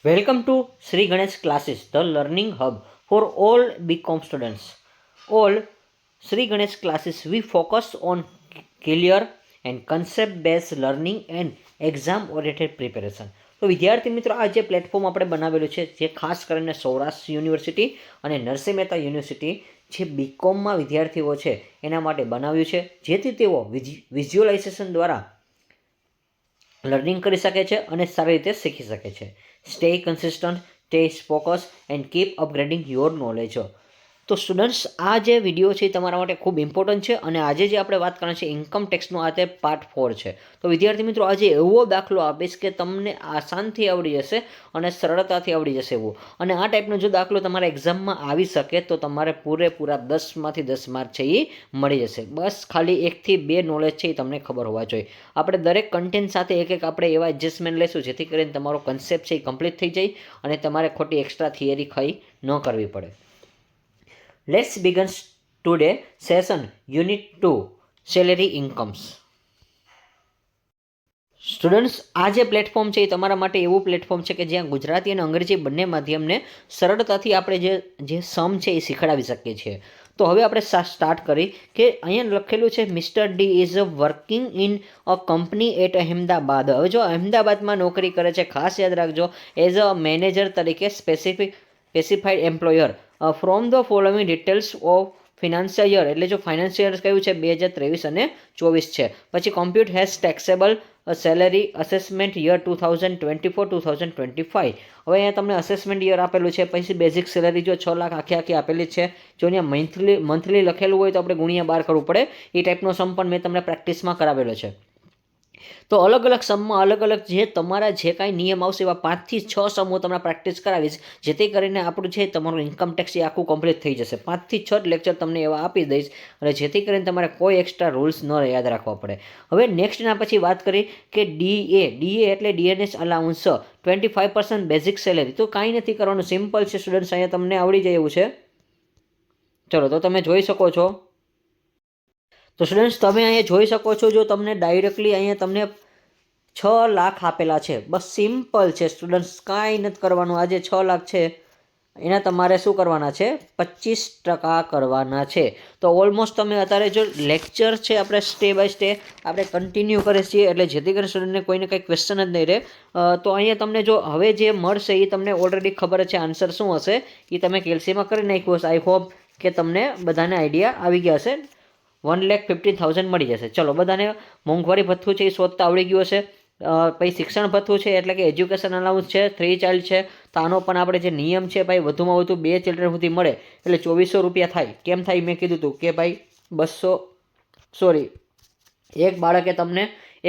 Welcome to Sri Ganesh Classes, the learning hub for all BCom students. All Sri Ganesh Classes, we focus on clear and concept-based learning and exam-oriented preparation. તો વિદ્યાર્થી મિત્રો, આ જે platform આપણે બનાવેલું છે, જે ખાસ કરીને સૌરાષ્ટ્ર યુનિવર્સિટી અને નરસિંહ મહેતા યુનિવર્સિટી જે બીકોમમાં વિદ્યાર્થીઓ છે એના માટે બનાવ્યું છે, જેથી તેઓ વિઝ્યુઅલાઇઝેશન દ્વારા લર્નિંગ કરી શકે છે અને સારી રીતે શીખી શકે છે. Stay consistent, stay focus and keep upgrading your knowledge. તો સ્ટુડન્ટ્સ, આ જે વિડીયો છે એ તમારા માટે ખૂબ ઇમ્પોર્ટન્ટ છે અને આજે જે આપણે વાત કરવાની છે ઇન્કમ ટેક્સનો, આ તે પાર્ટ 4 છે. તો વિદ્યાર્થી મિત્રો, આજે એવો દાખલો આપીશ કે તમને આસાનથી આવડી જશે અને સરળતાથી આવડી જશે એવો. અને આ ટાઈપનો જો દાખલો તમારા એક્ઝામમાં આવી શકે તો તમારે પૂરેપૂરા 10માંથી 10 માર્ક છે એ મળી જશે. બસ ખાલી 1 થી 2 નોલેજ છે એ તમને ખબર હોવા જોઈએ. આપણે દરેક કન્ટેન્ટ સાથે એક આપણે એવા એડજસ્ટમેન્ટ લઈશું જેથી કરીને તમારો કન્સેપ્ટ છે એ કમ્પ્લીટ થઈ જાય અને તમારે ખોટી એક્સ્ટ્રા થિયરી ખાઈ ન કરવી પડે. Let's begin today session Unit 2 Salary Incomes. Students, આ જે પ્લેટફોર્મ છે એ તમારા માટે એવું પ્લેટફોર્મ છે કે જ્યાં ગુજરાતી અને અંગ્રેજી બંને માધ્યમને સરળતાથી આપણે જે સમ છે એ શીખડાવી શકીએ છીએ. તો હવે આપણે સ્ટાર્ટ કરી કે અહીંયા લખેલું છે mister D is working in a company at Ahmedabad. હવે જો અહેમદાબાદમાં નોકરી કરે છે, ખાસ યાદ રાખજો, એઝ અ મેનેજર તરીકે specified employer from the following details of financial year. એટલે જો ફાઇનાન્શિયલ યર કયું છે 2023 અને 24 છે. પછી compute has taxable salary assessment year 2024-2025. હવે અહીંયા તમને અસેસમેન્ટ યર આપેલું છે. પછી બેઝિક સેલેરી જો 6 લાખ આખી આપેલી છે. જો અહીંયા મંથલી લખેલું હોય તો આપણે ગુણ્યા 12 કરવું પડે. એ ટાઈપનો સમ પણ મેં તમને પ્રેક્ટિસમાં કરાવેલો છે. તો અલગ અલગ સમમાં અલગ અલગ જે તમારા જે કાંઈ નિયમ આવશે એવા 5 થી 6 સમ હું તમને પ્રેક્ટિસ કરાવીશ, જેથી કરીને આપણું છે તમારું ઇન્કમ ટેક્સ એ આખું કમ્પ્લીટ થઈ જશે. 5 થી 6 લેક્ચર તમને એવા આપી દઈશ અને જેથી કરીને તમારે કોઈ એક્સ્ટ્રા રૂલ્સ ન યાદ રાખવા પડે. હવે નેક્સ્ટના પછી વાત કરી કે ડીએ એટલે ડીએનએસ અલાઉન્સ 25% બેઝિક સેલેરી. તો કાંઈ નથી કરવાનું, સિમ્પલ છે સ્ટુડન્ટ્સ, અહીંયા તમને આવડી જાય એવું છે. ચલો, તો તમે જોઈ શકો છો. તો સ્ટુડન્ટ્સ, તમે અહીંયા જોઈ શકો છો, જો તમને ડાયરેક્ટલી અહીંયા તમને 6 લાખ આપેલા છે. બસ સિમ્પલ છે સ્ટુડન્ટ્સ, કાંઈ નથી કરવાનું. આ જે 6 લાખ છે એના તમારે શું કરવાના છે, 25% કરવાના છે. તો ઓલમોસ્ટ તમે અત્યારે જો લેક્ચર છે આપણે સ્ટે બાય સ્ટે આપણે કન્ટિન્યુ કરીએ છીએ, એટલે જેથી કરીને સ્ટુડન્ટને કોઈને કંઈ ક્વેશ્ચન જ નહીં રહે. તો અહીંયા તમને જો હવે જે મળશે એ તમને ઓલરેડી ખબર છે આન્સર શું હશે, એ તમે કેલ્સીમાં કરી નાખ્યું હશે. આઈ હોપ કે તમને બધાને આઈડિયા આવી ગયા હશે. 1,15,000 મળી જશે. ચલો, બધાને મોંઘવારી ભથ્થું છે એ શોધતા આવડી ગયું હશે. પછી શિક્ષણ ભથ્થું છે એટલે કે એજ્યુકેશન અલાઉન્સ છે, 3 ચાઇલ્ડ છે, તો આનો પણ આપણે જે નિયમ છે ભાઈ વધુમાં વધુ 2 ચિલ્ડ્રન સુધી મળે એટલે 2400 રૂપિયા થાય. કેમ થાય મેં કીધું હતું કે ભાઈ એક બાળકે તમને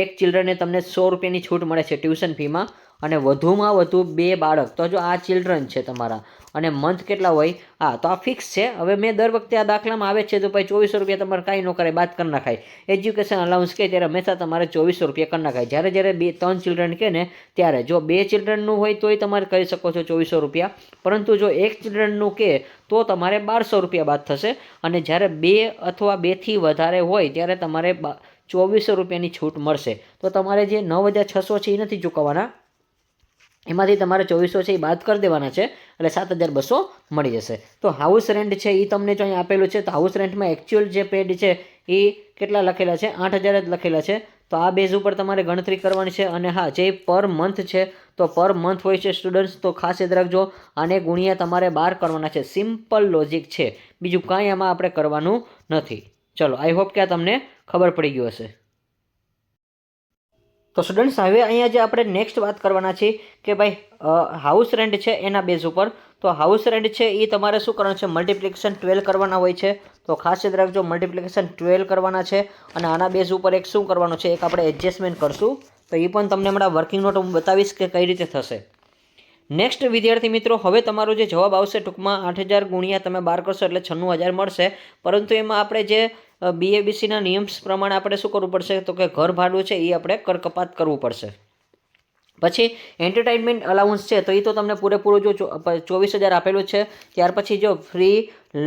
એક ચિલ્ડ્રનને તમને 100 રૂપિયાની છૂટ મળે છે ટ્યુશન ફીમાં, અને વધુમાં વધુ 2 બાળક. તો જો આ ચિલ્ડ્રન છે તમારા અને મંથ કેટલા હોય, તો આ ફિક્સ છે. હવે મેં દર વખતે આ દાખલામાં આવે છે તો ભાઈ 2400 રૂપિયા તમારે કાંઈ ન કરે, બાદ કરી નાખાય. એજ્યુકેશન અલાઉન્સ કહે ત્યારે હંમેશા તમારે 2400 રૂપિયા કરી નાખાય. જ્યારે 2-3 ચિલ્ડ્રન કહે ને ત્યારે, જો 2 ચિલ્ડ્રનનું હોય તોય તમારે કરી શકો છો 2400 રૂપિયા, પરંતુ જો 1 ચિલ્ડ્રનનું કહે તો તમારે 1200 રૂપિયા બાદ થશે. અને જ્યારે 2 અથવા 2થી વધારે હોય ત્યારે તમારે 2400 રૂપિયાની છૂટ મળશે. તો તમારે જે 9,600 છે એ નથી ચૂકવવાના, એમાંથી તમારે 2400 છે એ બાદ કરી દેવાના છે, એટલે 7,200 મળી જશે. તો હાઉસ રેન્ટ છે એ તમને જો અહીં આપેલું છે, તો હાઉસ રેન્ટમાં એકચ્યુઅલ જે પેડ છે એ કેટલા લખેલા છે, 8,000 જ લખેલા છે. તો આ બેઝ ઉપર તમારે ગણતરી કરવાની છે. અને હા, જે પર મંથ છે તો પર મંથ હોય છે સ્ટુડન્ટ્સ, તો ખાસ યાદ રાખજો, આને ગુણ્યા તમારે 12 કરવાના છે. સિમ્પલ લોજિક છે, બીજું કાંઈ આમાં આપણે કરવાનું નથી. ચલો, આઈ હોપ કે આ તમને ખબર પડી ગયું હશે. તો સ્ટુડન્ટ્સ, હવે અહીંયા જે આપણે નેક્સ્ટ વાત કરવાના છીએ કે ભાઈ હાઉસ રેન્ટ છે એના બેઝ ઉપર. તો હાઉસ રેન્ટ છે એ તમારે શું કરવાનું છે, મલ્ટિપ્લિકેશન 12 કરવાના હોય છે. તો ખાસ યાદ રાખજો, મલ્ટિપ્લિકેશન 12 કરવાના છે. અને આના બેઝ ઉપર એક શું કરવાનું છે, એક આપણે એડજસ્ટમેન્ટ કરશું. તો એ પણ તમને હમણાં વર્કિંગ નોટ હું બતાવીશ કે કઈ રીતે થશે. નેક્સ્ટ વિદ્યાર્થી મિત્રો, હવે તમારો જે જવાબ આવશે ટૂંકમાં 8,000 ગુણ્યા તમે 12 કરશો એટલે 96,000 મળશે. પરંતુ એમાં આપણે જે BABCના નિયમ પ્રમાણે આપણે શું કરવું પડશે, તો કે ઘર ભાડું છે એ આપણે કર કપાત કરવું પડશે. પછી એન્ટરટેનમેન્ટ અલાઉન્સ છે તો એ તો તમને પૂરેપૂરું જો 24,000 આપેલું છે. ત્યાર પછી જો free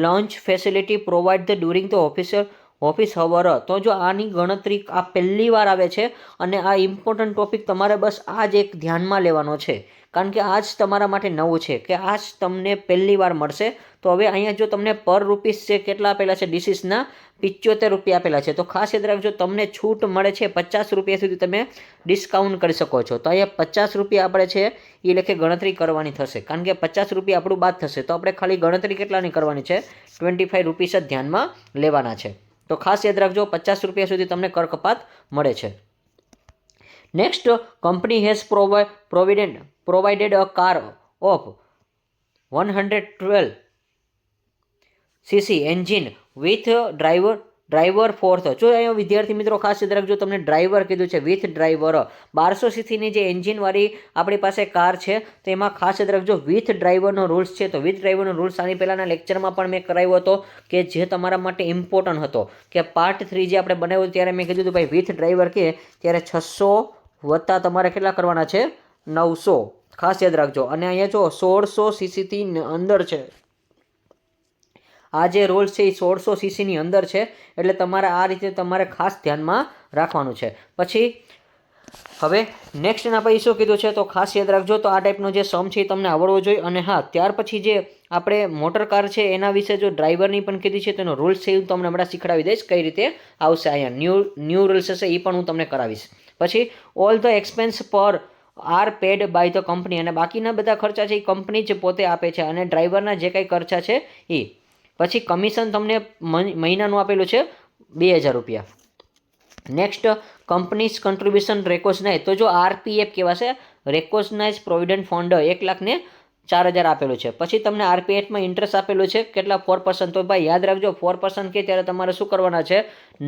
lunch facility provide the during the official office hour, તો જો આની ગણતરી આ પહેલી વાર આવે છે અને આ ઇમ્પોર્ટન્ટ ટોપિક તમારે બસ આ જ એક ધ્યાનમાં લેવાનો છે, કારણ કે આ જ તમારા માટે નવું છે કે આ જ તમને પહેલી વાર મળશે. તો હવે અહીંયા જો તમને પર રૂપીસ છે કેટલા આપેલા છે, ડિસીસના 75 રૂપિયા આપેલા છે. તો ખાસ યાદ રાખજો, તમને છૂટ મળે છે 50 રૂપિયા સુધી તમે ડિસ્કાઉન્ટ કરી શકો છો. તો અહીંયા 50 રૂપિયા આપણે છે એ લેખે ગણતરી કરવાની થશે, કારણ કે 50 રૂપિયા આપણું બાદ થશે. તો આપણે ખાલી ગણતરી કેટલાની કરવાની છે, 25 રૂપીસ જ ધ્યાનમાં લેવાના છે. તો ખાસ યાદ રાખજો, 50 રૂપિયા સુધી તમને કર કપાત મળે છે. Next, company has provided a car of 112 cc engine with driver fourth. જો અહીંયા વિદ્યાર્થી મિત્રો ખાસ યાદ રાખજો, તમને ડ્રાઈવર કીધું છે, વિથ ડ્રાઈવર. 1200 સીસીની જે એન્જિનવાળી આપણી પાસે કાર છે, તો એમાં ખાસ યાદ રાખજો વિથ ડ્રાઈવરનો રૂલ્સ છે. તો વિથ ડ્રાઈવરનો રૂલ્સ આની પહેલાંના લેક્ચરમાં પણ મેં કરાવ્યો હતો, કે જે તમારા માટે ઇમ્પોર્ટન્ટ હતો, કે પાર્ટ 3 જે આપણે બનાવ્યું ત્યારે મેં કીધું હતું ભાઈ વિથ ડ્રાઈવર કે ત્યારે 600 વત્તા તમારે કેટલા કરવાના છે, 900. ખાસ યાદ રાખજો. અને અહીંયા જો 1600 સીસીથી અંદર છે, આ જે રોલ્સ છે એ 1600 સીસીની અંદર છે, એટલે તમારે આ રીતે તમારે ખાસ ધ્યાનમાં રાખવાનું છે. પછી હવે નેક્સ્ટ એના પછી શું કીધું છે, તો ખાસ યાદ રાખજો, તો આ ટાઈપનો જે સમ છે એ તમને આવડવો જોઈએ. અને હા, ત્યાર પછી જે આપણે મોટર કાર છે એના વિશે જો ડ્રાઈવરની પણ કીધી છે, તો એનો રૂલ્સ છે એ હું તમને હમણાં શીખડાવી દઈશ કઈ રીતે આવશે. અહીંયા ન્યૂ રૂલ્સ હશે એ પણ હું તમને કરાવીશ. પછી ઓલ ધ એક્સપેન્સ પર are paid by the company, અને બાકીના બધા ખર્ચા છે એ કંપની જ પોતે આપે છે, અને ડ્રાઈવરના જે કંઈ ખર્ચા છે એ. પછી કમિશન તમને મહિનાનું આપેલું છે 2000 રૂપિયા. નેક્સ્ટ, કંપનીઝ કન્ટ્રીબ્યુશન રેકોગ્નાઇઝ, તો જો આરપીએફ કહેવાશે, રેકોગ્નાઇઝ પ્રોવિડન્ટ ફંડ 1,04,000 આપેલું છે. પછી તમને આરપીએફમાં ઇન્ટરેસ્ટ આપેલું છે કેટલા, 4%. તો ભાઈ યાદ રાખજો 4% કે ત્યારે તમારે શું કરવાના છે,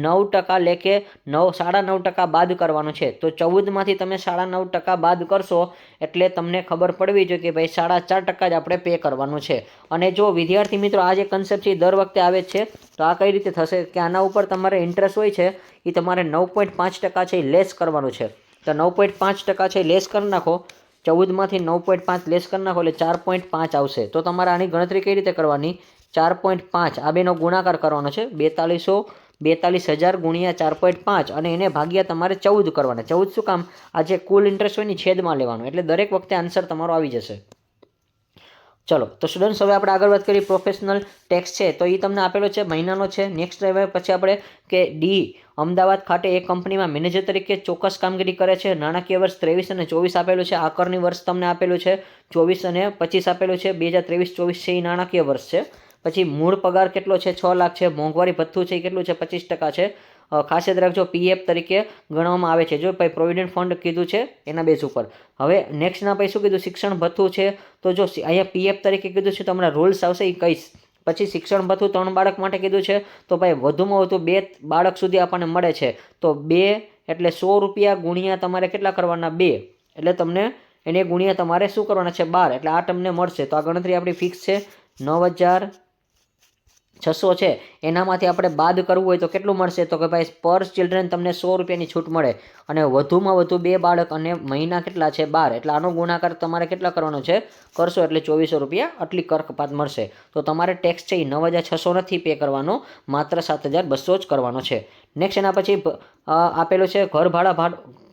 9% લેખે 9.5% બાદ કરવાનું છે. તો 14માંથી તમે 9.5% બાદ કરશો એટલે તમને ખબર પડવી જોઈએ કે ભાઈ 4.5% જ આપણે પે કરવાનું છે. અને જો વિદ્યાર્થી મિત્રો આ જે કન્સેપ્ટ છે દર વખતે આવે જ છે, તો આ કઈ રીતે થશે કે આના ઉપર તમારે ઇન્ટરેસ્ટ હોય છે એ તમારે 9.5% છે એ લેસ કરવાનું છે. તો 9.5% છે લેસ કરી નાખો, 14માંથી 9.5 લેસ કરી નાખો એટલે 4.5 આવશે. તો તમારે આની ગણતરી કઈ રીતે કરવાની, 4.5 આ બેનો ગુણાકાર કરવાનો છે, 42,000 ગુણ્યા 4.5, અને એને ભાગ્યા તમારે 14 કરવાના. 14 શું કામ, આ જે કુલ ઇન્ટરેસ્ટ હોય ને છેદમાં લેવાનું, એટલે દરેક વખતે આન્સર તમારો આવી જશે. ચલો તો સ્ટુડન્ટ્સ, હવે આપણે આગળ વાત કરીએ. પ્રોફેશનલ ટેક્સ છે તો એ તમને આપેલો છે, મહિનાનો છે. નેક્સ્ટ હવે પછી આપણે કે ડી, અમદાવાદ ખાતે એક કંપનીમાં મેનેજર તરીકે ચોક્કસ કામગીરી કરે છે. નાણાકીય વર્ષ 23 અને 24 આપેલું છે. આકરની વર્ષ તમને આપેલું છે 24 અને 25 આપેલું છે. 2023-24 છે એ નાણાકીય વર્ષ છે. પછી મૂળ પગાર કેટલો છે, 6 લાખ છે. મોંઘવારી ભથ્થું છે એ કેટલું છે, 25% છે. ખાસ યાદ રાખજો પીએફ તરીકે ગણવામાં આવે છે. જો ભાઈ પ્રોવિડન્ટ ફંડ કીધું છે એના બેઝ ઉપર. હવે નેક્સ્ટના પછી શું કીધું, શિક્ષણ ભથ્થું છે. તો જો અહીંયા પીએફ તરીકે કીધું છે તો હમણાં રૂલ્સ આવશે એ કહીશ. પછી શિક્ષણ ભથ્થું 3 બાળક માટે કીધું છે, તો ભાઈ વધુમાં વધુ 2 બાળક સુધી આપણને મળે છે. તો 2 એટલે 100 રૂપિયા ગુણ્યા તમારે કેટલા કરવાના, 2 એટલે તમને એને ગુણ્યા તમારે શું કરવાના છે, 12, એટલે આ તમને મળશે. તો આ ગણતરી આપણી ફિક્સ છે. 9,600 છે, એનામાંથી આપણે બાદ કરવું હોય તો કેટલું મળશે, તો કે ભાઈ પર ચિલ્ડ્રન તમને 100 રૂપિયાની છૂટ મળે, અને વધુમાં વધુ 2 બાળક અને મહિના કેટલા છે, 12, એટલે આનો ગુણાકાર તમારે કેટલા કરવાનો છે કરશો એટલે 2400 રૂપિયા આટલી કર કપાત મળશે. તો તમારે ટેક્સ છે એ 9,600 નથી પે કરવાનો, માત્ર 7,200 જ કરવાનો છે. નેક્સ્ટ એના પછી આપેલું છે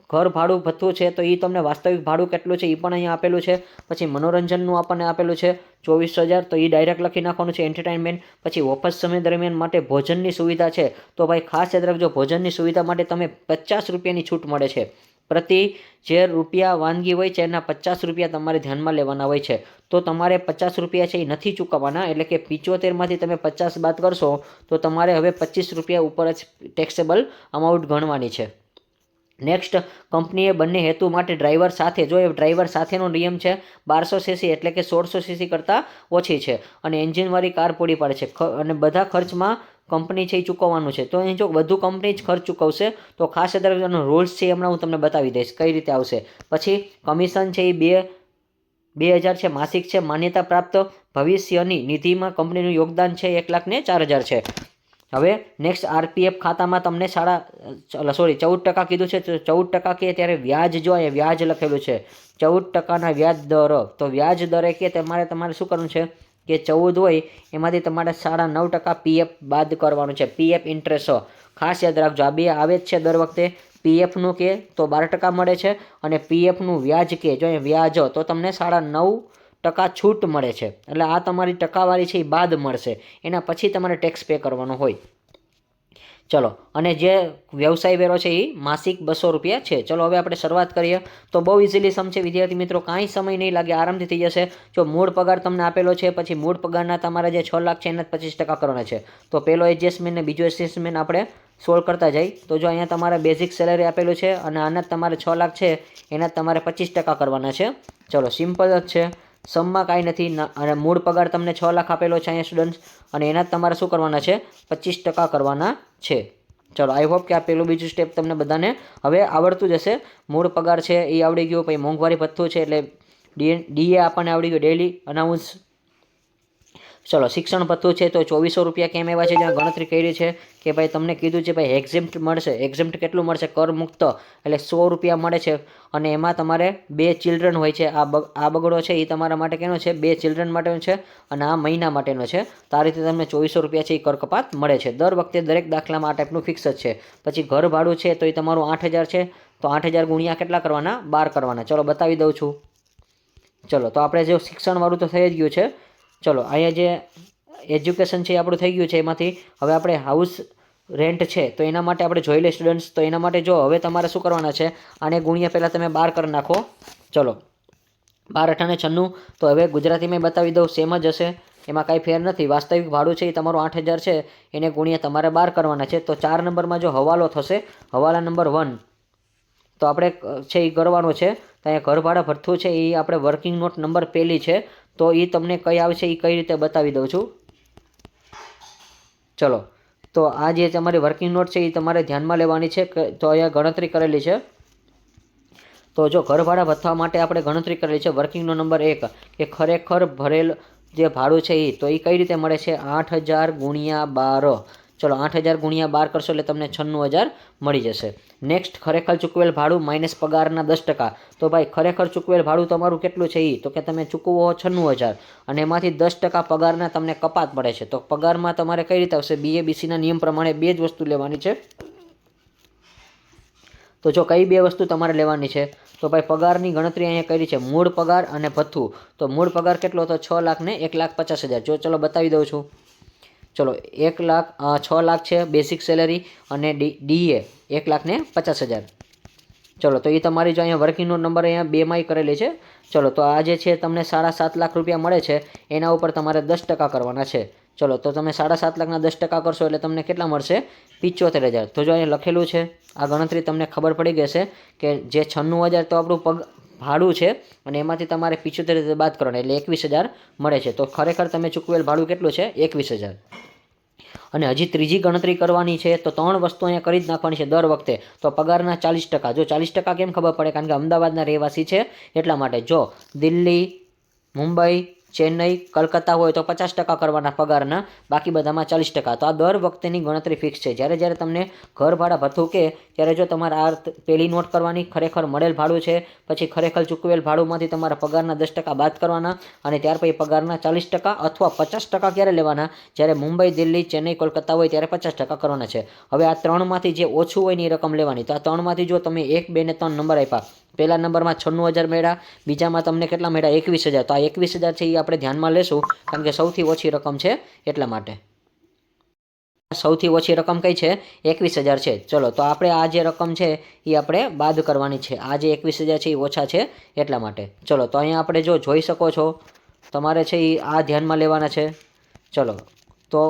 ઘર ભાડું ભથ્થું છે, તો એ તમને વાસ્તવિક ભાડું કેટલું છે એ પણ અહીંયા આપેલું છે. પછી મનોરંજનનું આપણને આપેલું છે 24,000, તો એ ડાયરેક્ટ લખી નાખવાનું છે, એન્ટરટેનમેન્ટ. પછી ઓફિસ સમય દરમિયાન માટે ભોજનની સુવિધા છે, તો ભાઈ ખાસ યાદ રાખજો ભોજનની સુવિધા માટે તમે 50 રૂપિયાની છૂટ મળે છે. પ્રતિ જે રૂપિયા વાનગી હોય છે એના 50 રૂપિયા તમારે ધ્યાનમાં લેવાના હોય છે. તો તમારે 50 રૂપિયા છે એ નથી ચૂકવવાના, એટલે કે 75માંથી તમે 50 બાદ કરશો તો તમારે હવે 25 રૂપિયા ઉપર જ ટેક્સેબલ અમાઉન્ટ ગણવાની છે. નેક્સ્ટ, કંપનીએ બંને હેતુ માટે ડ્રાઈવર સાથે, જો એ ડ્રાઈવર સાથેનો નિયમ છે 1200 સીસી એટલે કે 1600 સીસી કરતાં ઓછી છે, અને એન્જિનવાળી કાર પૂરી પાડે છે, અને બધા ખર્ચમાં કંપની છે એ ચૂકવવાનું છે. તો અહીં જો બધું કંપની જ ખર્ચ ચૂકવશે, તો ખાસ એનો રૂલ્સ છે હમણાં હું તમને બતાવી દઈશ કઈ રીતે આવશે. પછી કમિશન છે એ 2,000 છે, માસિક છે. માન્યતા પ્રાપ્ત ભવિષ્યની નિધિમાં કંપનીનું યોગદાન છે 1,04,000 છે. હવે નેક્સ્ટ, આરપીએફ ખાતામાં તમને 14% કીધું છે, તો 14% કે ત્યારે વ્યાજ, જો અહીંયા વ્યાજ લખેલું છે 14%ના વ્યાજ દર, તો વ્યાજ દરે કે તમારે શું કરવાનું છે, કે 14 હોય એમાંથી તમારે 9.5% પીએફ બાદ કરવાનું છે. પીએફ ઇન્ટરેસ્ટ ખાસ યાદ રાખજો, આ બે આવે જ છે દર વખતે. પીએફનું કે તો 12% મળે છે અને પીએફનું વ્યાજ કે જો વ્યાજ તો તમને 9.5% છૂટ મળે છે. એટલે આ તમારી ટકાવારી છે એ બાદ મળશે, એના પછી તમારે ટેક્સ પે કરવાનો હોય. ચલો, અને જે વ્યવસાય વેરો છે એ માસિક 200 રૂપિયા છે. ચલો હવે આપણે શરૂઆત કરીએ. તો બહુ ઇઝીલી સમ છે વિદ્યાર્થી મિત્રો, કાંઈ સમય નહીં લાગે, આરામથી થઈ જશે. જો મૂળ પગાર તમને આપેલો છે, પછી મૂળ પગારના તમારા જે 6 લાખ છે એના 25% કરવાના છે. તો પહેલો એડજસ્ટમેન્ટ ને બીજો એડજસ્ટમેન્ટ આપણે સોલ્વ કરતા જાય. તો જો અહીંયા તમારે બેઝિક સેલેરી આપેલું છે અને આના તમારે 6 લાખ છે એના તમારે 25% કરવાના છે. ચલો સિમ્પલ જ છે, સમમાં કાંઈ નથી. અને મૂળ પગાર તમને 6 લાખ આપેલો છે અહીંયા સ્ટુડન્ટ્સ, અને એના તમારે શું કરવાના છે 25% કરવાના છે. ચલો આઈ હોપ કે આ પેલું બીજું સ્ટેપ તમને બધાને હવે આવડતું જ હશે. મૂળ પગાર છે એ આવડી ગયું, પછી મોંઘવારી ભથ્થું છે એટલે ડીએ આપણને આવડી ગયું, ડેલી અનાઉન્સ. ચલો શિક્ષણ ભથ્થું છે તો 2400 રૂપિયા કેમ એવા છે, જ્યાં ગણતરી કરી છે કે ભાઈ તમને કીધું છે ભાઈ એક્ઝેમ્પ્ટ મળશે. એક્ઝેમ્પ્ટ કેટલું મળશે, કર મુક્ત, એટલે 100 રૂપિયા મળે છે. અને એમાં તમારે 2 ચિલ્ડ્રન હોય છે. આ બગડો છે એ તમારા માટે કેનો છે, 2 ચિલ્ડ્રન માટેનો છે અને આ મહિના માટેનો છે. તો આ રીતે તમને 2400 રૂપિયા છે એ કર કપાત મળે છે. દર વખતે દરેક દાખલામાં આ ટાઈપનું ફિક્સ જ છે. પછી ઘર ભાડું છે તો એ તમારું 8000 છે, તો 8000 ગુણ્યા કેટલા કરવાના, 12 કરવાના. ચલો બતાવી દઉં છું. ચલો તો આપણે જે શિક્ષણવાળું તો થઈ જ ગયું છે. ચલો અહીંયા જે એજ્યુકેશન છે એ આપણું થઈ ગયું છે. એમાંથી હવે આપણે હાઉસ રેન્ટ છે તો એના માટે આપણે જોઈ લઈએ સ્ટુડન્ટ્સ. તો એના માટે જો હવે તમારે શું કરવાના છે, આને ગુણ્યા પહેલાં તમે 12 કરી નાખો. ચલો 12 × 8 = 96. તો હવે ગુજરાતીમાં બતાવી દઉં, સેમ જ હશે, એમાં કાંઈ ફેર નથી. વાસ્તવિક ભાડું છે એ તમારું 8000 છે, એને ગુણ્યા તમારે 12 કરવાના છે. તો 4 નંબરમાં જો હવાલો થશે, હવાલા નંબર 1 તો આપણે છે એ કરવાનો છે. તો અહીંયા ઘર ભાડા ભથ્થું છે એ આપણે વર્કિંગ નોટ નંબર પહેલી છે, તો એ તમને કઈ આવશે એ કઈ રીતે બતાવી દઉં છું. ચલો તો આ જે તમારી વર્કિંગ નોટ છે એ તમારે ધ્યાનમાં લેવાની છે. તો અહીંયા ગણતરી કરેલી છે. તો જો ઘર ભાડા ભથ્થા માટે આપણે ગણતરી કરેલી છે વર્કિંગનો નંબર 1 કે ખરેખર ભરેલ જે ભાડું છે એ, તો એ કઈ રીતે મળે છે, 8000 × 12. ચલો 8000 × 12 કરશો એટલે તમને 96000 મળી જશે. નેક્સ્ટ ખરેખર ચૂકવેલ ભાડું માઇનસ પગારના 10%. તો ભાઈ ખરેખર ચૂકવેલ ભાડું તમારું કેટલું છે એ, તો કે તમે ચૂકવો 96000 અને એમાંથી 10% પગારના તમને કપાત મળે છે. તો પગારમાં તમારે કઈ રીતે આવશે, BABCના નિયમ પ્રમાણે 2 જ વસ્તુ લેવાની છે. તો જો કઈ 2 વસ્તુ તમારે લેવાની છે, તો ભાઈ પગારની ગણતરી અહીંયા કરી છે, મૂળ પગાર અને ભથ્થું. તો મૂળ પગાર કેટલો હતો, 6 લાખ ને 1,50,000. જો ચલો બતાવી દઉં છું. ચલો 6 લાખ છે બેસિક સેલેરી અને ડીએ 1,50,000. ચલો તો એ તમારી જો અહીંયા વર્કિંગનો નંબર અહીંયા 2માં કરેલી છે. ચલો તો આ જે છે તમને 7.5 લાખ રૂપિયા મળે છે, એના ઉપર તમારે 10% કરવાના છે. ચલો તો તમે 7.5 લાખના 10% કરશો એટલે તમને કેટલા મળશે, 75,000. તો જો અહીંયા લખેલું છે, આ ગણતરી તમને ખબર પડી ગઈ કે જે 96,000 તો આપણું ભાડું છે અને એમાંથી તમારે 75,000 બાદ કરવાના એટલે 21,000 મળે છે. તો ખરેખર તમે ચૂકવેલ ભાડું કેટલું છે, 21,000. અને હજી ત્રીજી ગણતરી કરવાની છે. તો 3 વસ્તુ અહીંયા કરી જ નાખવાની છે દર વખતે. તો પગારના 40%. જો 40% કેમ ખબર પડે, કારણ કે અમદાવાદના રહેવાસી છે એટલા માટે. જો દિલ્હી, મુંબઈ, ચેન્નઈ, કલકત્તા હોય તો 50% કરવાના પગારના, બાકી બધામાં 40%. તો આ દર વખતેની ગણતરી ફિક્સ છે. જ્યારે તમને ઘર ભાડા ભથ્થું કે ત્યારે જો તમારે આ પહેલી નોટ કરવાની, ખરેખર મળેલ ભાડું છે, પછી ખરેખર ચૂકવેલ ભાડુંમાંથી તમારા પગારના 10% બાદ કરવાના, અને ત્યાર પછી પગારના 40% અથવા 50% ક્યારે લેવાના, જ્યારે મુંબઈ, દિલ્હી, ચેન્નઈ, કોલકાતા હોય ત્યારે 50% કરવાના છે. હવે આ 3માંથી જે ઓછું હોય ની રકમ લેવાની. તો આ 3માંથી જો તમે 1, 2 ને 3 નંબર આપ્યા, પહેલા નંબરમાં 96,000 મળ્યા, બીજામાં તમને કેટલા મળ્યા, 21,000. તો આ 21,000 છે એ આપણે ધ્યાનમાં લેશું, કારણ કે સૌથી ઓછી રકમ છે એટલા માટે. સૌથી ઓછી રકમ કઈ છે, 21,000 છે. ચલો તો આપણે આ જે રકમ છે એ આપણે બાદ કરવાની છે. આ જે 21,000 છે એ ઓછા છે એટલા માટે. ચલો તો અહીંયા આપણે જો જોઈ શકો છો, તમારે છે એ આ ધ્યાનમાં લેવાના છે. ચલો તો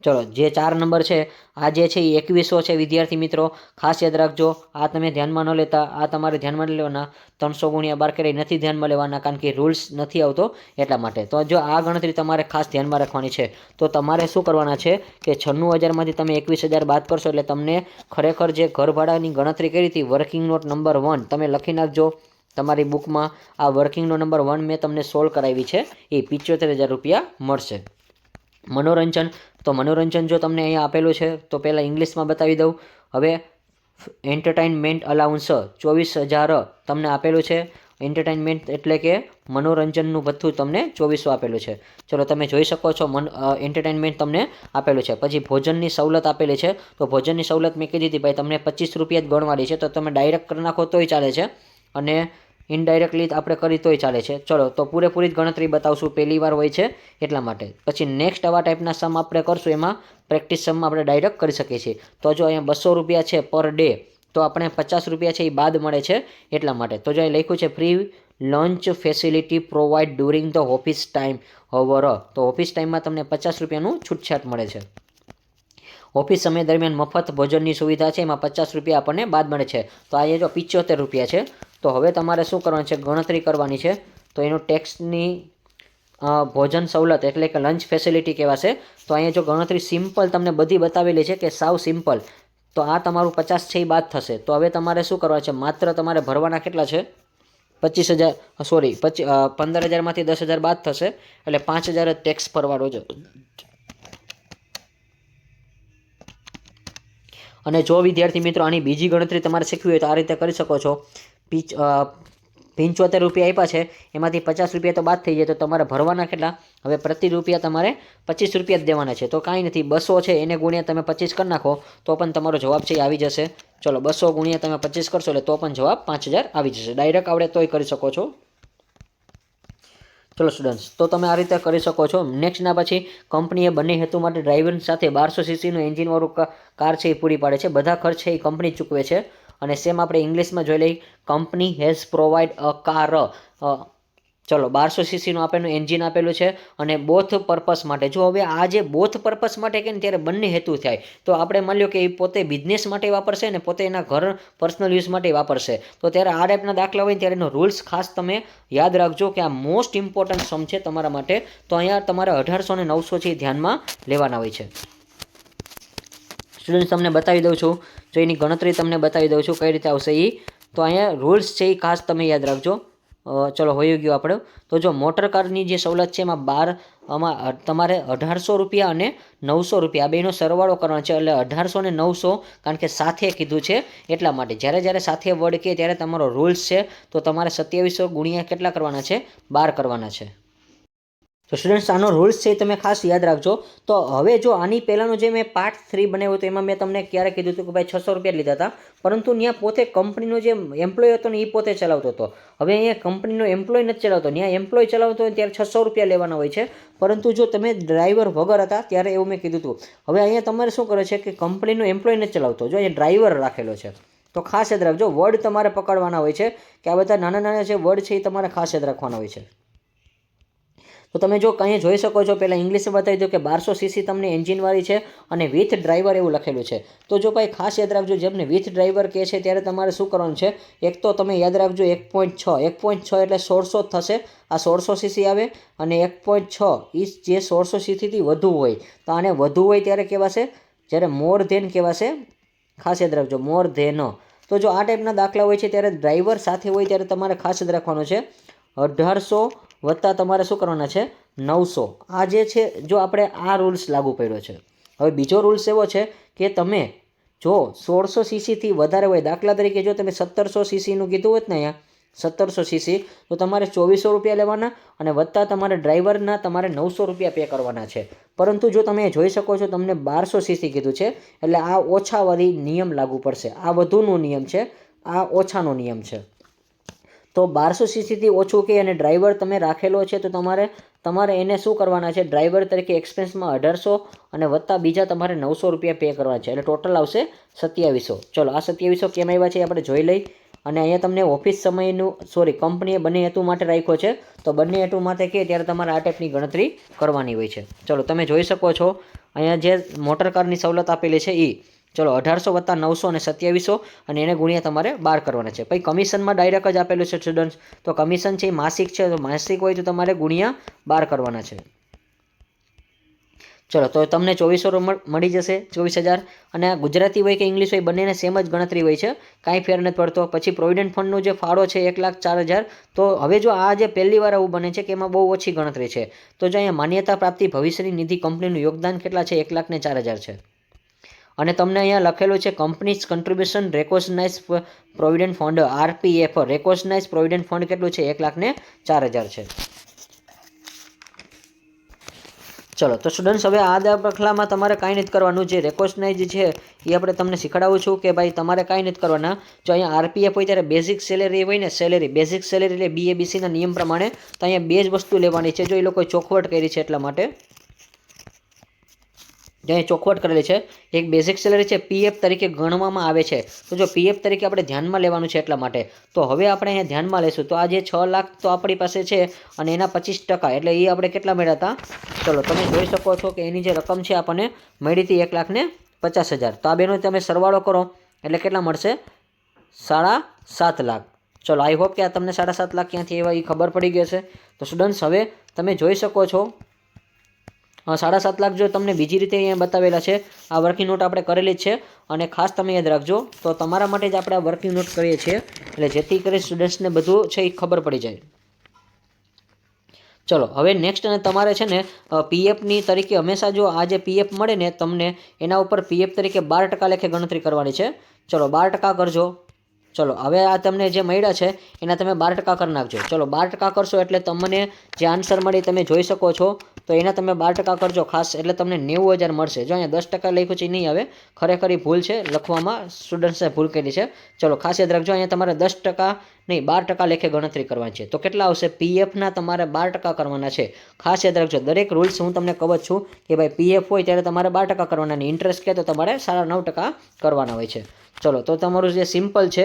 ચલો જે 4 નંબર છે, આ જે છે એ 2100 છે વિદ્યાર્થી મિત્રો, ખાસ યાદ રાખજો. આ તમે ધ્યાનમાં ન લેતા, આ તમારે ધ્યાનમાં લેવાના. 300 × 12 કરે નથી ધ્યાનમાં લેવાના, કારણ કે રૂલ્સ નથી આવતો એટલા માટે. તો જો આ ગણતરી તમારે ખાસ ધ્યાનમાં રાખવાની છે. તો તમારે શું કરવાના છે કે 96,000માંથી તમે 21,000 બાદ કરશો એટલે તમને ખરેખર જે ઘર ભાડાની ગણતરી કરી હતી વર્કિંગ નોટ નંબર 1 તમે લખી નાખજો તમારી બુકમાં. આ વર્કિંગનો નંબર 1 મેં તમને સોલ્વ કરાવી છે, એ 75,000 રૂપિયા મળશે. મનોરંજન, તો મનોરંજન જો તમને અહીંયા આપેલું છે તો પહેલાં ઇંગ્લિશમાં બતાવી દઉં. હવે એન્ટરટેનમેન્ટ અલાઉન્સ 24,000 તમને આપેલું છે, એન્ટરટેનમેન્ટ એટલે કે મનોરંજનનું ભથ્થું તમને 2400 આપેલું છે. ચલો તમે જોઈ શકો છો એન્ટરટેનમેન્ટ તમને આપેલું છે. પછી ભોજનની સવલત આપેલી છે. તો ભોજનની સવલત મેં કીધી હતી ભાઈ તમને 25 રૂપિયા જ ગણવાની છે. તો તમે ડાયરેક્ટ કરી નાખો તોય ચાલે છે અને ઇનડાયરેક્ટલી આપણે કરી તોય ચાલે છે. ચલો તો પૂરેપૂરી જ ગણતરી બતાવશું, પહેલી વાર હોય છે એટલા માટે. પછી નેક્સ્ટ આવા ટાઈપના સમ આપણે કરશું, એમાં પ્રેક્ટિસ સમમાં આપણે ડાયરેક્ટ કરી શકીએ છીએ. તો જો અહીંયા 200 રૂપિયા છે પર ડે, તો આપણે 50 રૂપિયા છે એ બાદ મળે છે એટલા માટે. તો જો અહીં લખ્યું છે free lunch facility provide during the office time hour. તો ઓફિસ ટાઈમમાં તમને 50 રૂપિયાનું છૂટછાટ મળે છે. ઓફિસ સમય દરમિયાન મફત ભોજનની સુવિધા છે, એમાં 50 રૂપિયા આપણને બાદ મળે છે. તો અહીંયા જો 75 રૂપિયા છે. તો હવે તમારે શું કરવાનું છે, ગણતરી કરવાની છે. તો એનું ટેક્સની ભોજન સવલત એટલે કે લંચ ફેસિલિટી કહેવાશે. તો અહીંયા જો ગણતરી સિમ્પલ તમને બધી બતાવેલી છે કે સાવ સિમ્પલ. તો આ તમારું 50 છે એ બાદ થશે. તો હવે તમારે શું કરવા છે, માત્ર તમારે ભરવાના કેટલા છે, 15,000માંથી 10,000 બાદ થશે એટલે 5,000 જ ટેક્સ ભરવાનો છે. અને જો વિદ્યાર્થી મિત્રો આની બીજી ગણતરી તમારે શીખવી હોય તો આ રીતે કરી શકો છો. 75 રૂપિયા આપ્યા છે, એમાંથી 50 રૂપિયા તો બાદ થઈ જાય. તો તમારે ભરવાના કેટલા, હવે પ્રતિ રૂપિયા તમારે 25 રૂપિયા જ દેવાના છે. તો કાંઈ નથી, 200 છે એને ગુણ્યા તમે 25 કરી નાખો તો પણ તમારો જવાબ છે એ આવી જશે. ચલો 200 ગુણ્યા તમે 25 કરશો એટલે તો પણ જવાબ 5,000 આવી જશે. ડાયરેક્ટ આવડે તોય કરી શકો છો. ચલો સ્ટુડન્ટ્સ, તો તમે આ રીતે કરી શકો છો. નેક્સ્ટના પછી કંપનીએ બંને હેતુ માટે ડ્રાઈવર સાથે 1200 સીસીનું એન્જિનવાળું કાર છે એ પૂરી પાડે છે. બધા ખર્ચ છે એ કંપની ચૂકવે છે. અને સેમ આપણે ઇંગ્લિશમાં જોઈ લઈ, company has provide a car. ચલો 1200 સીસીનું આપેલું એન્જિન આપેલું છે અને બોથ પર્પસ માટે. જો હવે આ જે બોથ પર્પસ માટે કે ને ત્યારે બંને હેતુ થાય. તો આપણે માની લો કે એ પોતે બિઝનેસ માટે વાપરશે ને પોતે એના ઘર પર્સનલ યુઝ માટે વાપરશે. તો ત્યારે આ ટાઈપના દાખલા હોય ત્યારે એનો રૂલ્સ ખાસ તમે યાદ રાખજો કે આ મોસ્ટ ઇમ્પોર્ટન્ટ સમ છે તમારા માટે. તો અહીંયા તમારે 1800 અને 900 છે ધ્યાનમાં લેવાના હોય છે. સ્ટુડન્ટ તમને બતાવી દઉં છું, જો એની ગણતરી તમને બતાવી દઉં છું કઈ રીતે આવશે એ. તો અહીંયા રૂલ્સ છે એ ખાસ તમે યાદ રાખજો. ચલો હોઈ ગયું આપણે. તો જો મોટર કારની જે સવલત છે એમાં તમારે 1800 રૂપિયા અને 900 રૂપિયા આ બેનો સરવાળો કરવાનો છે. એટલે 1800 અને 900 કારણ કે સાથે કીધું છે એટલા માટે. જ્યારે સાથે વર્ડ કે ત્યારે તમારો રૂલ્સ છે તો તમારે 2700 ગુણ્યા કેટલા કરવાના છે, 12 કરવાના છે. તો સ્ટુડન્ટ્સ આનો રૂલ્સ છે તમે ખાસ યાદ રાખજો. તો હવે જો આની પહેલાંનો જે મેં પાર્ટ 3 બનાવ્યો હતો એમાં મેં તમને ક્યારે કીધું હતું કે ભાઈ 600 રૂપિયા લીધા હતા, પરંતુ ત્યાં પોતે કંપનીનો જે એમ્પ્લોય હતો ને એ પોતે ચલાવતો હતો. હવે અહીંયા કંપનીનો એમ્પ્લોય નથી ચલાવતો, ત્યાં એમ્પ્લોય ચલાવતો હોય ત્યારે 600 રૂપિયા લેવાના હોય છે. પરંતુ જો તમે ડ્રાઈવર વગર હતા ત્યારે એવું મેં કીધું હતું. હવે અહીંયા તમારે શું કરે છે કે કંપનીનો એમ્પ્લોય નથી ચલાવતો, જો અહીંયા ડ્રાઈવર રાખેલો છે. તો ખાસ યાદ રાખજો, વર્ડ તમારે પકડવાના હોય છે કે આ બધા નાના જે વર્ડ છે એ તમારે ખાસ યાદ રાખવાના હોય છે. તો તમે જો અહીંયા જોઈ શકો છો, પહેલાં ઇંગ્લિશમાં બતાવી દો કે 1200 સીસી તમને એન્જિનવાળી છે અને વિથ ડ્રાઈવર એવું લખેલું છે. તો જો ભાઈ ખાસ યાદ રાખજો, જેમને વિથ ડ્રાઈવર કહે છે ત્યારે તમારે શું કરવાનું છે, એક તો તમે યાદ રાખજો 1.6 એટલે 1600 જ થશે. આ 1600 સીસી આવે અને 1.6 એ જે 1600 સીસીથી વધુ હોય તો આને વધુ હોય ત્યારે કહેવાશે, જ્યારે મોર ધેન કહેવાશે. ખાસ યાદ રાખજો મોર ધેન. તો જો આ ટાઈપના દાખલા હોય છે ત્યારે ડ્રાઈવર સાથે હોય ત્યારે તમારે ખાસ યાદ રાખવાનું છે 1800 વત્તા તમારે શું કરવાના છે 900. આ જે છે જો આપણે આ રૂલ્સ લાગુ પડ્યો છે. હવે બીજો રૂલ્સ એવો છે કે તમે જો 1600 સીસીથી વધારે હોય, દાખલા તરીકે જો તમે 1700 સીસીનું કીધું હોત ને અહીંયા 1700 સીસી, તો તમારે 2400 રૂપિયા લેવાના અને વત્તા તમારે ડ્રાઈવરના તમારે 900 રૂપિયા પે કરવાના છે. પરંતુ જો તમે જોઈ શકો છો તમને 1200 સીસી કીધું છે એટલે આ ઓછાવાળી નિયમ લાગુ પડશે. આ વધુનો નિયમ છે, આ ઓછાનો નિયમ છે. તો 1200 સીસીથી ઓછું કે અને ડ્રાઈવર તમે રાખેલો છે તો તમારે એને શું કરવાના છે, ડ્રાઈવર તરીકે એક્સપેન્સમાં 1800 અને વત્તા બીજા તમારે 900 રૂપિયા પે કરવાના છે. એટલે ટોટલ આવશે 2700. ચલો આ 2700 કેમ આવ્યા છે આપણે જોઈ લઈ. અને અહીંયા તમને ઓફિસ સમયનું કંપનીએ બંને હેતુ માટે રાખ્યો છે. તો બંને હેતુ માટે કહે ત્યારે તમારે આ ટાઈપની ગણતરી કરવાની હોય છે. ચલો તમે જોઈ શકો છો અહીંયા જે મોટર કારની સવલત આપેલી છે એ ચલો 1800 વત્તા 900 અને 2700 અને એને ગુણ્યા તમારે 12 કરવાના છે. પછી કમિશનમાં ડાયરેક્ટ જ આપેલું છે સ્ટુડન્ટ્સ. તો કમિશન છે એ માસિક છે, તો માસિક હોય તો તમારે ગુણ્યા 12 કરવાના છે. ચલો તો તમને 2400 મળી જશે, 24,000. અને આ ગુજરાતી હોય કે ઇંગ્લિશ હોય બંનેને સેમ જ ગણતરી હોય છે, કાંઈ ફેર નથી પડતો. પછી પ્રોવિડન્ટ ફંડનો જે ફાળો છે 1,04,000. તો હવે જો આ જે પહેલી વાર આવું બને છે કે એમાં બહુ ઓછી ગણતરી છે. તો જો અહીંયા માન્યતા પ્રાપ્તિ ભવિષ્યની નિધિ કંપનીનું યોગદાન કેટલા છે, 1,04,000 છે. અને તમને અહીંયા લખેલું છે companies contribution recognise provident fund RPF recognise provident fund કેટલું છે 1,04,000 છે. ચલો તો સ્ટુડન્ટ્સ હવે આ દાખલામાં તમારે કાંઈ નથી કરવાનું. જે રેકોગ્નાઇઝ છે એ આપણે તમને શીખવાડું છું કે ભાઈ તમારે કાંઈ નથી કરવાના. જો અહીંયા RPF હોય ત્યારે બેઝિક સેલેરી હોય ને સેલેરી બેઝિક સેલેરી એટલે BABCના નિયમ પ્રમાણે તો અહીંયા બે જ વસ્તુ લેવાની છે. જો એ લોકોએ ચોખવટ કરી છે એટલા માટે જ્યાં ચોખવટ કરેલી છે એક બેઝિક સેલેરી છે PF તરીકે ગણવામાં આવે છે. તો જો PF તરીકે આપણે ધ્યાનમાં લેવાનું છે એટલા માટે તો હવે આપણે અહીંયા ધ્યાનમાં લેશું. તો આ જે 6 લાખ તો આપણી પાસે છે અને એના 25% એટલે એ આપણે કેટલા મળ્યા હતા. ચલો તમે જોઈ શકો છો કે એની જે રકમ છે આપણને મળી હતી 1,50,000. તો આ બેનો તમે સરવાળો કરો એટલે કેટલા મળશે 7.5 લાખ. ચલો આઈ હોપ કે આ તમને 7.5 લાખ ક્યાંથી એવા એ ખબર પડી ગઈ હશે. તો સ્ટુડન્ટ્સ હવે તમે જોઈ શકો છો 7.5 લાખ જો તમને બીજી રીતે અહીંયા બતાવેલા છે. આ વર્કિંગ નોટ આપણે કરેલી જ છે અને ખાસ તમે યાદ રાખજો. તો તમારા માટે જ આપણે આ વર્કિંગ નોટ કરીએ છીએ એટલે જેથી કરી સ્ટુડન્ટ્સને બધું છે એ ખબર પડી જાય. ચલો હવે નેક્સ્ટ અને તમારે છે ને PFની તરીકે હંમેશા જો આ જે PF મળે ને તમને એના ઉપર PF તરીકે 12% લેખે ગણતરી કરવાની છે. ચલો 12% કરજો. ચલો હવે આ તમને જે મળ્યા છે એના તમે 12% કરી નાખજો. ચલો 12% કરશો એટલે તમને જે આન્સર મળી તમે જોઈ શકો છો. તો એના તમે 12% કરજો ખાસ એટલે તમને 90,000 મળશે. જો અહીંયા 10% લખ્યું છે નહીં આવે ખરેખર ભૂલ છે લખવામાં સ્ટુડન્ટ્સે ભૂલ કરી છે. ચલો ખાસ યાદ રાખજો અહીંયા તમારે 10% નહીં 12% લેખે ગણતરી કરવાની છે. તો કેટલા આવશે PFના તમારે 12% કરવાના છે. ખાસ યાદ રાખજો દરેક રૂલ્સ હું તમને કહું છું કે ભાઈ PF હોય ત્યારે તમારે 12% કરવાના અને ઇન્ટરેસ્ટ કે તો તમારે 9.5% કરવાના હોય છે. ચલો તો તમારું જે સિમ્પલ છે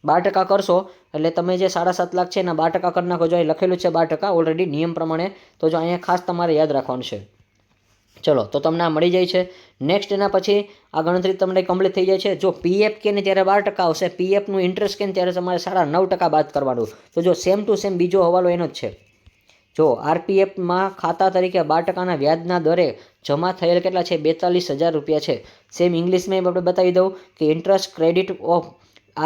12% કરશો એટલે તમે જે 7.5 લાખ છે એના 12% કરી નાખો. જો અહીં લખેલું છે 12% ઓલરેડી નિયમ પ્રમાણે. તો જો અહીંયા ખાસ તમારે યાદ રાખવાનું છે. ચલો તો તમને આ મળી જાય છે. નેક્સ્ટ એના પછી આ ગણતરી તમને કમ્પ્લીટ થઈ જાય છે. જો PF કે ને ત્યારે 12% આવશે PFનું ઇન્ટરેસ્ટ કે ને ત્યારે તમારે 9.5% બાદ કરવાનું. તો જો સેમ ટુ સેમ બીજો હવાલો એનો જ છે. જો RPFમાં ખાતા તરીકે 12%ના વ્યાજના દરે જમા થયેલ કેટલા છે 42,000 રૂપિયા છે. સેમ ઇંગ્લિશમાં આપણે બતાવી દઉં કે ઇન્ટરેસ્ટ ક્રેડિટ ઓફ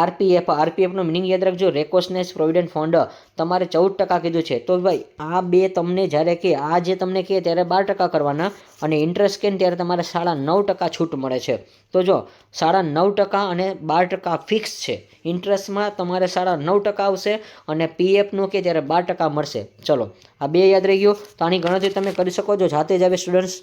RPFનો મિનિંગ યાદ રાખજો રેકોગ્નાઇઝ પ્રોવિડન્ટ ફંડ તમારે 14% કીધું છે. તો ભાઈ આ બે તમને જ્યારે કે આ જે તમને કહે ત્યારે 12% કરવાના અને ઇન્ટરેસ્ટ કે ત્યારે તમારે 9.5% છૂટ મળે છે. તો જો 9.5% અને 12% ફિક્સ છે. ઇન્ટરેસ્ટમાં તમારે 9.5% આવશે અને PFનું કે ત્યારે 12% મળશે. ચલો આ બે યાદ રહી ગયું. તો આની ગણતરી તમે કરી શકો છો જાતે જ. હવે સ્ટુડન્ટ્સ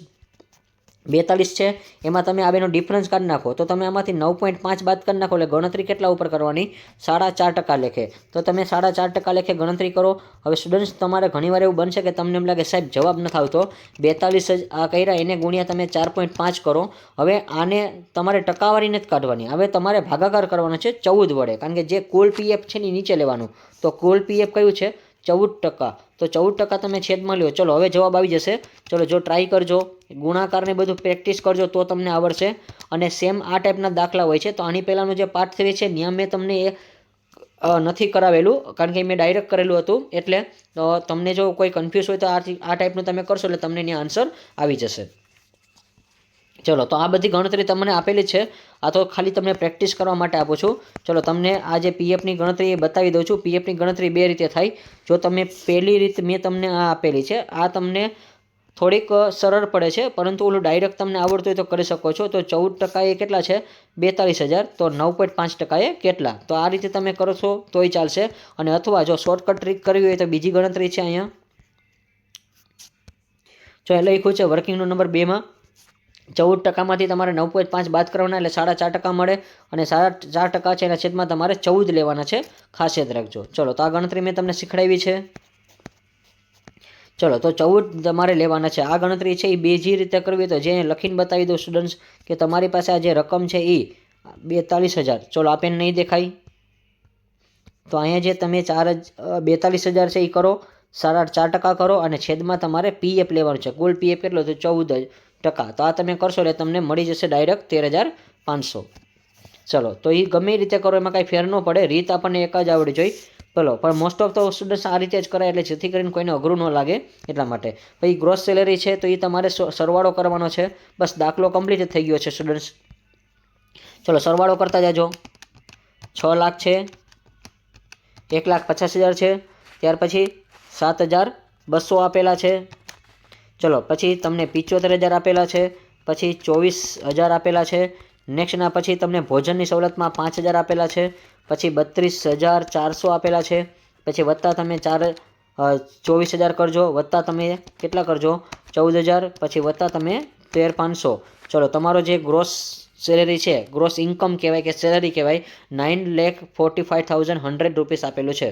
42 છે એમાં તમે આ બેનો ડિફરન્સ કાઢી નાખો તો તમે આમાંથી 9.5 બાદ કરી નાખો એટલે ગણતરી કેટલા ઉપર કરવાની 4.5% લેખે. તો તમે 4.5% લેખે ગણતરી કરો. હવે સ્ટુડન્ટ્સ તમારે ઘણીવાર એવું બનશે કે તમને એમ લાગે સાહેબ જવાબ નથી આવતો 42 આ કર્યા એને ગુણ્યા તમે 4.5 કરો. હવે આને તમારે ટકાવારી નથી કાઢવાની. હવે તમારે ભાગાકાર કરવાનો છે 14 વડે કારણ કે જે કુલ PF છે ને નીચે લેવાનું. તો કુલ PF કયું છે 14%. તો 14% તમે છેદમાં લ્યો. ચલો હવે જવાબ આવી જશે. ચલો જો ટ્રાય કરજો ગુણાકારને બધું પ્રેક્ટિસ કરજો તો તમને આવડશે. અને સેમ આ ટાઈપના દાખલા હોય છે. તો આની પહેલાંનું જે પાર્ટ 3 છે ત્યાં મેં તમને એ નથી કરાવેલું કારણ કે મેં ડાયરેક્ટ કરેલું હતું. એટલે તમને જો કોઈ કન્ફ્યુઝ હોય તો આ ટાઈપનું તમે કરશો એટલે તમને ત્યાં આન્સર આવી જશે. ચલો તો આ બધી ગણતરી તમને આપેલી છે. આ તો ખાલી તમને પ્રેક્ટિસ કરવા માટે આપું છું. ચલો તમને આ જે PFની ગણતરી બતાવી દઉં છું. PFની ગણતરી બે રીતે થાય. જો તમે પહેલી રીત મેં તમને આ આપેલી છે આ તમને થોડીક સરળ પડે છે પરંતુ ઓલું ડાયરેક્ટ તમને આવડતું હોય તો કરી શકો છો. તો 14% એ કેટલા છે 42,000. તો 9.5% એ કેટલા. તો આ રીતે તમે કરો છો તોય ચાલશે. અને અથવા જો શોર્ટકટ ટ્રીક કરવી હોય તો બીજી ગણતરી છે અહીંયા જો એ લખ્યું છે વર્કિંગનો નંબર 2માં 14%માંથી તમારે 9.5 બાદ કરવાના એટલે 4.5% મળે અને 4.5% છે એના છેદમાં તમારે 14 લેવાના છે. ખાસ યાદ રાખજો. ચલો તો આ ગણતરી મેં તમને શીખડાવી છે. ચલો તો 14 તમારે લેવાના છે. આ ગણતરી છે એ બીજી રીતે કરવી તો જે લખીને બતાવી દઉં સ્ટુડન્ટ્સ કે તમારી પાસે આ જે રકમ છે એ 42,000. ચલો આ પેન નહીં દેખાય તો અહીંયા જે તમે 42,000 છે એ કરો 4.5% કરો અને છેદમાં તમારે PF લેવાનું છે. કુલ PF કેટલો તો 14%. તો આ તમે કરશો એટલે તમને મળી જશે ડાયરેક્ટ 13,500. ચલો તો એ ગમે રીતે કરો એમાં કાંઈ ફેર ન પડે. રીત આપણને એક જ આવડી જોઈએ. ચલો પણ મોસ્ટ ઓફ તો સ્ટુડન્ટ્સ આ રીતે જ કરાય એટલે જેથી કરીને કોઈને અઘરું ન લાગે એટલા માટે. પછી ગ્રોસ સેલેરી છે તો એ તમારે સરવાળો કરવાનો છે. બસ દાખલો કમ્પ્લીટ થઈ ગયો છે સ્ટુડન્ટ્સ. ચલો સરવાળો કરતા જાજો. 6 લાખ છે 1,50,000 છે ત્યાર પછી 7,200 આપેલા છે. ચલો પછી તમને 75,000 આપેલા છે પછી 24,000 આપેલા છે. નેક્સ્ટના પછી તમને ભોજનની સવલતમાં 5,000 આપેલા છે. પછી 32,400 આપેલા છે. પછી વત્તા તમે 24,000 કરજો, વત્તા તમે કેટલા કરજો 14,000, પછી વત્તા તમે 13,500. ચલો તમારો જે ગ્રોસ સેલેરી છે, ગ્રોસ ઇન્કમ કહેવાય કે સેલરી કહેવાય, 9,45,100 રૂપીસ આપેલું છે.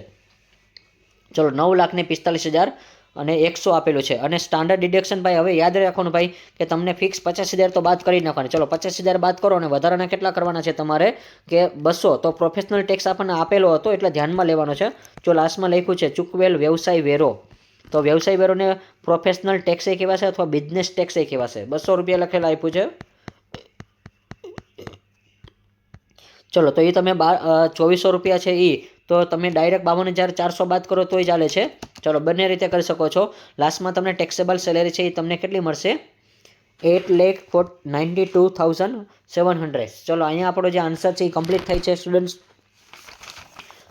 ચલો 9,45,100 આપેલું છે. અને સ્ટાન્ડર્ડ ડિડક્શન ભાઈ હવે યાદ રાખવાનું ભાઈ કે તમને ફિક્સ 50,000 તો બાદ કરી નાખવાની. ચલો 50,000 બાદ કરો અને વધારાના કેટલા કરવાના છે તમારે કે 200. તો પ્રોફેશનલ ટેક્સ આપણને આપેલો હતો એટલે ધ્યાનમાં લેવાનો છે. જો લાસ્ટમાં લખ્યું છે ચૂકવેલ વ્યવસાય વેરો, તો વ્યવસાય વેરોને પ્રોફેશનલ ટેક્સ એ કહેવાશે અથવા બિઝનેસ ટેક્સ એ કહેવાશે. 200 રૂપિયા લખેલા આપ્યું છે. ચલો તો એ તમે 2,400 રૂપિયા છે એ તો તમે ડાયરેક્ટ 52,400 બાદ કરો તોય ચાલે છે. ચલો બંને રીતે કરી શકો છો. લાસ્ટમાં તમને ટેક્સેબલ સેલેરી છે એ તમને કેટલી મળશે 8,92,700. ચલો અહીંયા આપણો જે આન્સર છે એ કમ્પ્લીટ થાય છે સ્ટુડન્ટ્સ.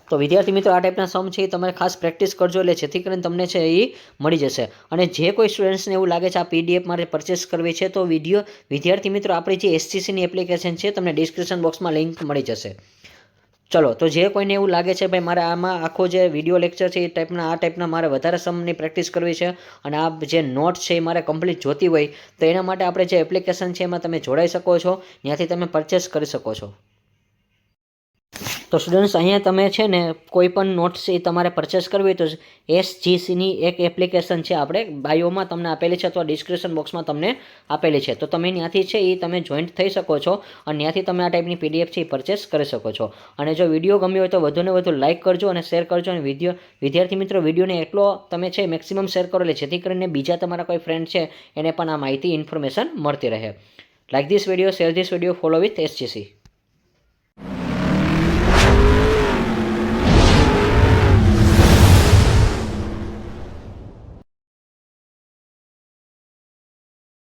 તો વિદ્યાર્થી મિત્રો આ ટાઈપના સમ છે એ તમારે ખાસ પ્રેક્ટિસ કરજો એટલે જેથી કરીને તમને છે એ મળી જશે. અને જે કોઈ સ્ટુડન્ટ્સને એવું લાગે છે આ PDF મારે પરચેસ કરવી છે તો વિદ્યાર્થી મિત્રો આપણી જે SGCની એપ્લિકેશન છે તમને ડિસ્ક્રિપ્શન બોક્સમાં લિંક મળી જશે. ચલો તો જે કોઈને એવું લાગે છે ભાઈ મારે આમાં આખો જે વિડીયો લેક્ચર છે એ આ ટાઈપના મારે વધારે સમની પ્રેક્ટિસ કરવી છે અને આ જે નોટ છે એ મારે કમ્પ્લીટ જોતી હોય તો એના માટે આપણે જે એપ્લિકેશન છે એમાં તમે જોડાઈ શકો છો, ત્યાંથી તમે પરચેસ કરી શકો છો. તો સ્ટુડન્ટ્સ અહીંયા તમે છે ને કોઈ પણ નોટ્સ એ તમારે પરચેસ કરવી હોય તો SGCની એક એપ્લિકેશન છે આપણે બાયોમાં તમને આપેલી છે અથવા ડિસ્ક્રિપ્શન બોક્સમાં તમને આપેલી છે. તો તમે ત્યાંથી છે એ તમે જોઈન્ટ થઈ શકો છો અને ત્યાંથી તમે આ ટાઈપની PDF છે એ પરચેસ કરી શકો છો. અને જો વિડીયો ગમ્યો હોય તો વધુને વધુ લાઇક કરજો અને શેર કરજો. અને વિદ્યાર્થી મિત્રો વિડીયોને એટલો તમે છે મેક્સિમમ શેર કરો એટલે જેથી કરીને બીજા તમારા કોઈ ફ્રેન્ડ છે એને પણ આ માહિતી ઇન્ફોર્મેશન મળતી રહે. Like this video, share this video, follow with SGC.